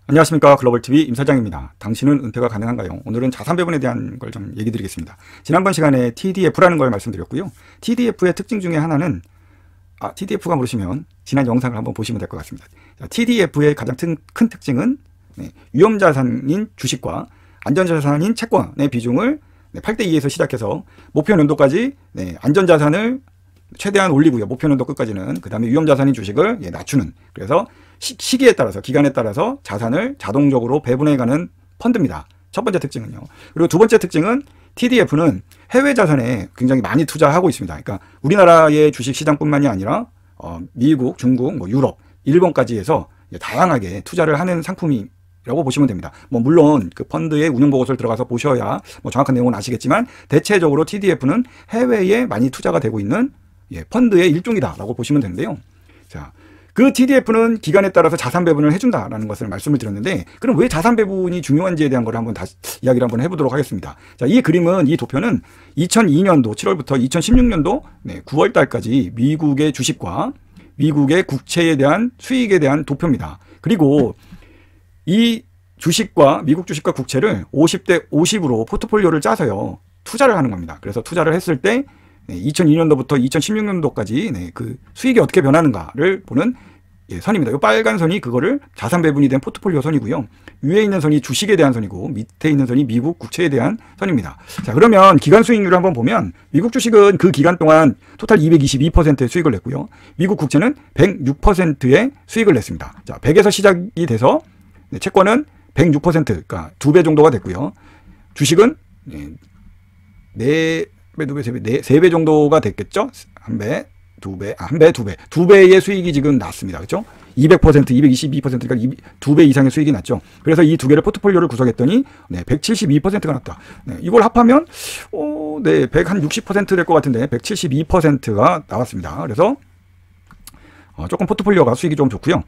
안녕하십니까. 글로벌TV 임사장입니다. 당신은 은퇴가 가능한가요? 오늘은 자산 배분에 대한 걸 좀 얘기 드리겠습니다. 지난번 시간에 TDF라는 걸 말씀드렸고요. TDF의 특징 중에 하나는 TDF가 모르시면 지난 영상을 한번 보시면 될 것 같습니다. TDF의 가장 큰 특징은 위험자산인 주식과 안전자산인 채권의 비중을 8대2에서 시작해서 목표 연도까지 안전자산을 최대한 올리고요. 목표 연도 끝까지는 그 다음에 위험자산인 주식을 낮추는, 그래서 시기에 따라서 기간에 따라서 자산을 자동적으로 배분해가는 펀드입니다. 첫 번째 특징은요. 그리고 두 번째 특징은 TDF는 해외 자산에 굉장히 많이 투자하고 있습니다. 그러니까 우리나라의 주식 시장뿐만이 아니라 미국, 중국, 유럽, 일본까지 해서 다양하게 투자를 하는 상품이라고 보시면 됩니다. 물론 그 펀드의 운용 보고서를 들어가서 보셔야 정확한 내용은 아시겠지만, 대체적으로 TDF는 해외에 많이 투자가 되고 있는 펀드의 일종이다라고 보시면 되는데요. 자, 그 TDF는 기간에 따라서 자산 배분을 해준다라는 것을 말씀을 드렸는데, 그럼 왜 자산 배분이 중요한지에 대한 걸 한번 다시 이야기를 한번 해보도록 하겠습니다. 자, 이 그림은, 이 도표는 2002년도 7월부터 2016년도 9월 달까지 미국의 주식과 미국의 국채에 대한 수익에 대한 도표입니다. 그리고 이 주식과 미국 주식과 국채를 50대 50으로 포트폴리오를 짜서요, 투자를 하는 겁니다. 그래서 투자를 했을 때 2002년도부터 2016년도까지 그 수익이 어떻게 변하는가를 보는 선입니다. 이 빨간 선이 그거를 자산 배분이 된 포트폴리오 선이고요. 위에 있는 선이 주식에 대한 선이고, 밑에 있는 선이 미국 국채에 대한 선입니다. 자, 그러면 기간 수익률을 한번 보면, 미국 주식은 그 기간 동안 토탈 222%의 수익을 냈고요. 미국 국채는 106%의 수익을 냈습니다. 자, 100에서 시작이 돼서 채권은 106%, 그러니까 2배 정도가 됐고요. 주식은 3배 정도가 됐겠죠? 1배, 2배, 1배, 2배의 수익이 지금 났습니다. 그렇죠? 200%, 222%니까 2배 이상의 수익이 났죠. 그래서 이 두 개를 포트폴리오를 구성했더니 172%가 났다. 이걸 합하면 160% 될 것 같은데 172%가 나왔습니다. 그래서 조금 포트폴리오가 수익이 좀 좋고요.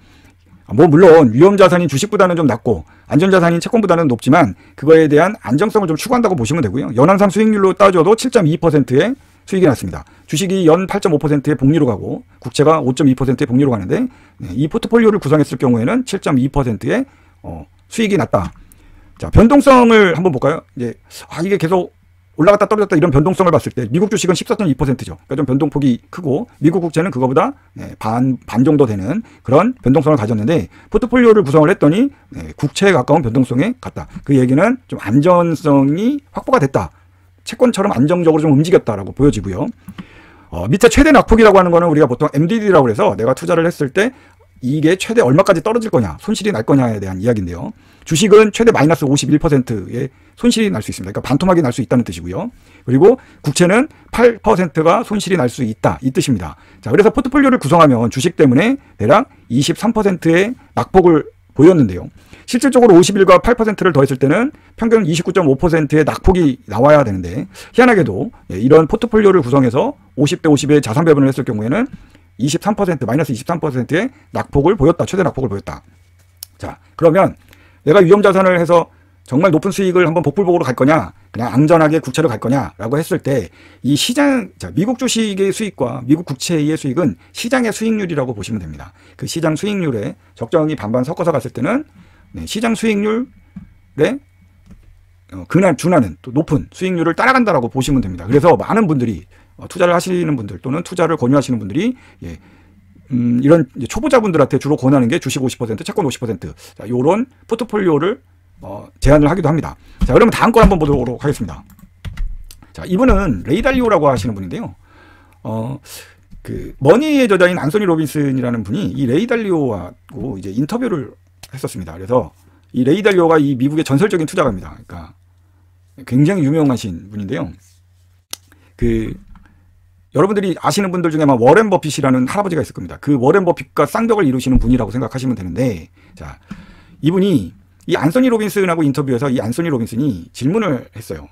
물론 위험자산인 주식보다는 좀 낮고 안전자산인 채권보다는 높지만, 그거에 대한 안정성을 좀 추구한다고 보시면 되고요. 연환상 수익률로 따져도 7.2%의 수익이 났습니다. 주식이 연 8.5%의 복리로 가고 국채가 5.2%의 복리로 가는데, 이 포트폴리오를 구성했을 경우에는 7.2%의 수익이 났다. 자, 변동성을 한번 볼까요? 이게 계속 올라갔다 떨어졌다 이런 변동성을 봤을 때 미국 주식은 14.2%죠. 그러니까 좀 변동폭이 크고, 미국 국채는 그거보다 반 정도 되는 그런 변동성을 가졌는데, 포트폴리오를 구성을 했더니 국채에 가까운 변동성에 갔다. 그 얘기는 좀 안전성이 확보가 됐다. 채권처럼 안정적으로 좀 움직였다라고 보여지고요. 밑에 최대 낙폭이라고 하는 거는 우리가 보통 MDD라고 해서 내가 투자를 했을 때 이게 최대 얼마까지 떨어질 거냐, 손실이 날 거냐에 대한 이야기인데요. 주식은 최대 마이너스 51%의 손실이 날 수 있습니다. 그러니까 반토막이 날 수 있다는 뜻이고요. 그리고 국채는 8%가 손실이 날 수 있다, 이 뜻입니다. 자, 그래서 포트폴리오를 구성하면 주식 때문에 대략 23%의 낙폭을 보였는데요. 실질적으로 51과 8%를 더했을 때는 평균 29.5%의 낙폭이 나와야 되는데, 희한하게도 이런 포트폴리오를 구성해서 50대 50의 자산 배분을 했을 경우에는 23%, 마이너스 23%의 낙폭을 보였다. 최대 낙폭을 보였다. 자, 그러면 내가 위험자산을 해서 정말 높은 수익을 한번 복불복으로 갈 거냐, 그냥 안전하게 국채로 갈 거냐라고 했을 때, 이 시장, 미국 주식의 수익과 미국 국채의 수익은 시장의 수익률이라고 보시면 됩니다. 그 시장 수익률에 적정히 반반 섞어서 갔을 때는 시장 수익률에 준하는 또 높은 수익률을 따라간다라고 보시면 됩니다. 그래서 많은 분들이 투자를 하시는 분들 또는 투자를 권유하시는 분들이 이런 초보자분들한테 주로 권하는 게 주식 50%, 채권 50%, 자, 요런 포트폴리오를 제안을 하기도 합니다. 자, 그러면 다음 걸 한번 보도록 하겠습니다. 자, 이분은 레이 달리오라고 하시는 분인데요. 그 머니의 저자인 안소니 로빈슨이라는 분이 이 레이 달리오하고 이제 인터뷰를 했었습니다. 그래서 이 레이 달리오가 이 미국의 전설적인 투자가입니다. 그러니까 굉장히 유명하신 분인데요. 여러분들이 아시는 분들 중에 아마 워렌 버핏이라는 할아버지가 있을 겁니다. 그 워렌 버핏과 쌍벽을 이루시는 분이라고 생각하시면 되는데, 자, 이분이 이 안소니 로빈슨하고 인터뷰에서 이 안소니 로빈슨이 질문을 했어요.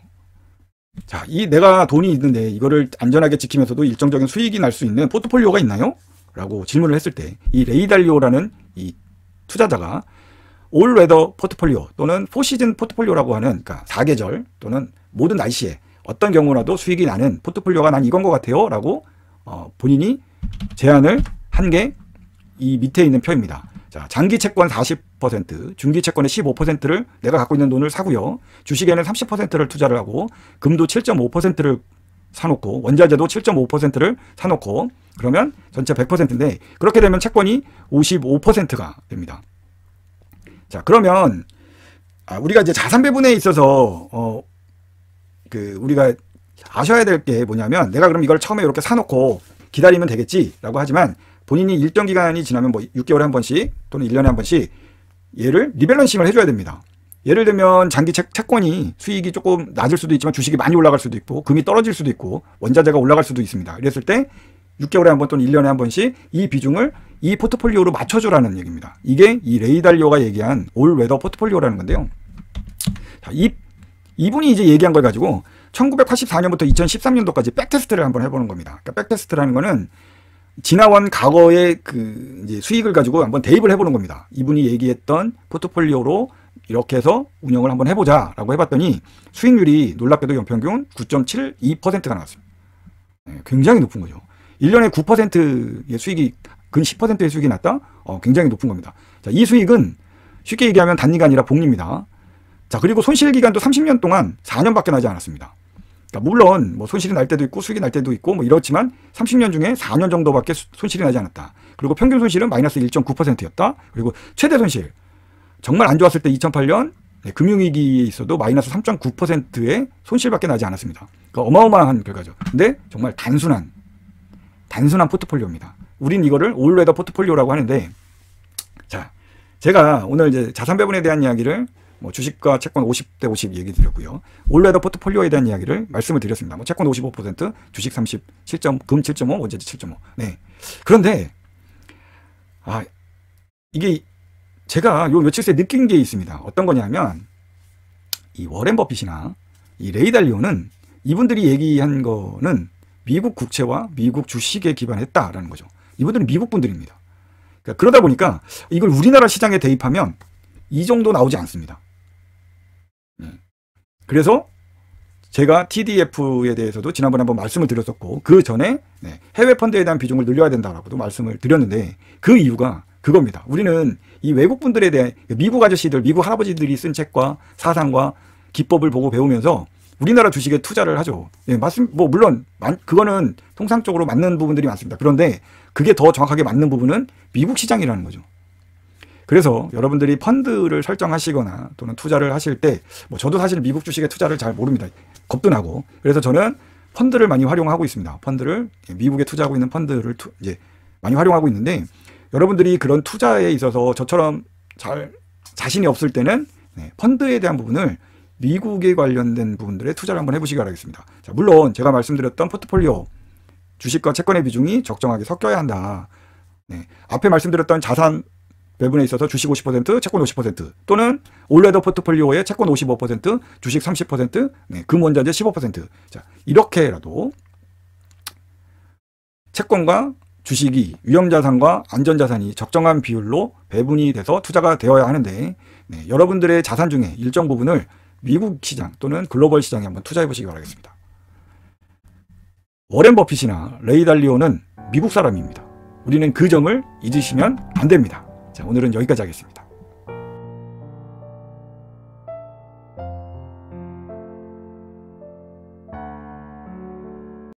자, 내가 돈이 있는데 이거를 안전하게 지키면서도 일정적인 수익이 날 수 있는 포트폴리오가 있나요? 라고 질문을 했을 때, 이 레이 달리오라는 이 투자자가 올 웨더 포트폴리오 또는 포시즌 포트폴리오라고 하는, 그러니까 4계절 또는 모든 날씨에 어떤 경우라도 수익이 나는 포트폴리오가 난 이건 것 같아요 라고 본인이 제안을 한 게 이 밑에 있는 표입니다. 자, 장기 채권 40% 20%, 중기채권의 15%를 내가 갖고 있는 돈을 사고요. 주식에는 30%를 투자를 하고 금도 7.5%를 사놓고 원자재도 7.5%를 사놓고 그러면 전체 100%인데 그렇게 되면 채권이 55%가 됩니다. 자, 그러면 우리가 이제 자산 배분에 있어서 우리가 아셔야 될 게 뭐냐면 내가 그럼 이걸 처음에 이렇게 사놓고 기다리면 되겠지라고 하지만 본인이 일정 기간이 지나면 뭐 6개월에 한 번씩 또는 1년에 한 번씩 얘를 리밸런싱을 해줘야 됩니다. 예를 들면 장기 채권이 수익이 조금 낮을 수도 있지만 주식이 많이 올라갈 수도 있고 금이 떨어질 수도 있고 원자재가 올라갈 수도 있습니다. 이랬을 때 6개월에 한 번 또는 1년에 한 번씩 이 비중을 이 포트폴리오로 맞춰줘라는 얘기입니다. 이게 이 레이 달리오가 얘기한 올 웨더 포트폴리오라는 건데요. 자, 이분이 이제 얘기한 걸 가지고 1984년부터 2013년도까지 백테스트를 한번 해보는 겁니다. 그러니까 백테스트라는 거는 지나온 과거의 이제 수익을 가지고 한번 대입을 해보는 겁니다. 이분이 얘기했던 포트폴리오로 이렇게 해서 운영을 한번 해보자라고 해봤더니 수익률이 놀랍게도 연평균 9.72%가 나왔습니다. 네, 굉장히 높은 거죠. 1년에 9%의 수익이 근 10%의 수익이 났다? 굉장히 높은 겁니다. 자, 이 수익은 쉽게 얘기하면 단위가 아니라 복리입니다. 자, 그리고 손실 기간도 30년 동안 4년밖에 나지 않았습니다. 그러니까 물론 뭐 손실이 날 때도 있고 수익이 날 때도 있고 뭐 이렇지만 30년 중에 4년 정도밖에 손실이 나지 않았다. 그리고 평균 손실은 마이너스 1.9%였다. 그리고 최대 손실 정말 안 좋았을 때 2008년 금융위기에 있어도 마이너스 3.9%의 손실밖에 나지 않았습니다. 그러니까 어마어마한 결과죠. 근데 정말 단순한 포트폴리오입니다. 우린 이거를 올웨더 포트폴리오라고 하는데, 자, 제가 오늘 이제 자산 배분에 대한 이야기를 뭐 주식과 채권 50대 50 얘기 드렸고요. 올웨더 포트폴리오에 대한 이야기를 말씀을 드렸습니다. 뭐 채권 55%, 주식 30, 금 7.5, 원자재 7.5. 네. 그런데 이게 제가 요 며칠 새에 느낀 게 있습니다. 어떤 거냐면 이 워렌 버핏이나 이 레이 달리오는 이분들이 얘기한 거는 미국 국채와 미국 주식에 기반했다라는 거죠. 이분들은 미국 분들입니다. 그러니까 그러다 보니까 이걸 우리나라 시장에 대입하면 이 정도 나오지 않습니다. 그래서 제가 TDF에 대해서도 지난번에 한번 말씀을 드렸었고 그 전에 해외 펀드에 대한 비중을 늘려야 된다라고도 말씀을 드렸는데 그 이유가 그겁니다. 우리는 이 외국 분들에 대해 미국 아저씨들, 미국 할아버지들이 쓴 책과 사상과 기법을 보고 배우면서 우리나라 주식에 투자를 하죠. 예, 뭐 물론 그거는 통상적으로 맞는 부분들이 많습니다. 그런데 그게 더 정확하게 맞는 부분은 미국 시장이라는 거죠. 그래서 여러분들이 펀드를 설정하시거나 또는 투자를 하실 때 뭐 저도 사실 미국 주식에 투자를 잘 모릅니다. 겁도 나고. 그래서 저는 펀드를 많이 활용하고 있습니다. 펀드를 미국에 투자하고 있는 펀드를 이제 많이 활용하고 있는데 여러분들이 그런 투자에 있어서 저처럼 잘 자신이 없을 때는 펀드에 대한 부분을 미국에 관련된 부분들에 투자를 한번 해보시기 바라겠습니다. 자, 물론 제가 말씀드렸던 포트폴리오 주식과 채권의 비중이 적정하게 섞여야 한다. 앞에 말씀드렸던 자산 배분에 있어서 주식 50%, 채권 50% 또는 올웨더 포트폴리오의 채권 55%, 주식 30%, 금 원자재 15%. 자, 이렇게라도 채권과 주식이 위험자산과 안전자산이 적정한 비율로 배분이 돼서 투자가 되어야 하는데 여러분들의 자산 중에 일정 부분을 미국 시장 또는 글로벌 시장에 한번 투자해 보시기 바라겠습니다. 워렌 버핏이나 레이 달리오는 미국 사람입니다. 우리는 그 점을 잊으시면 안 됩니다. 자, 오늘은 여기까지 하겠습니다.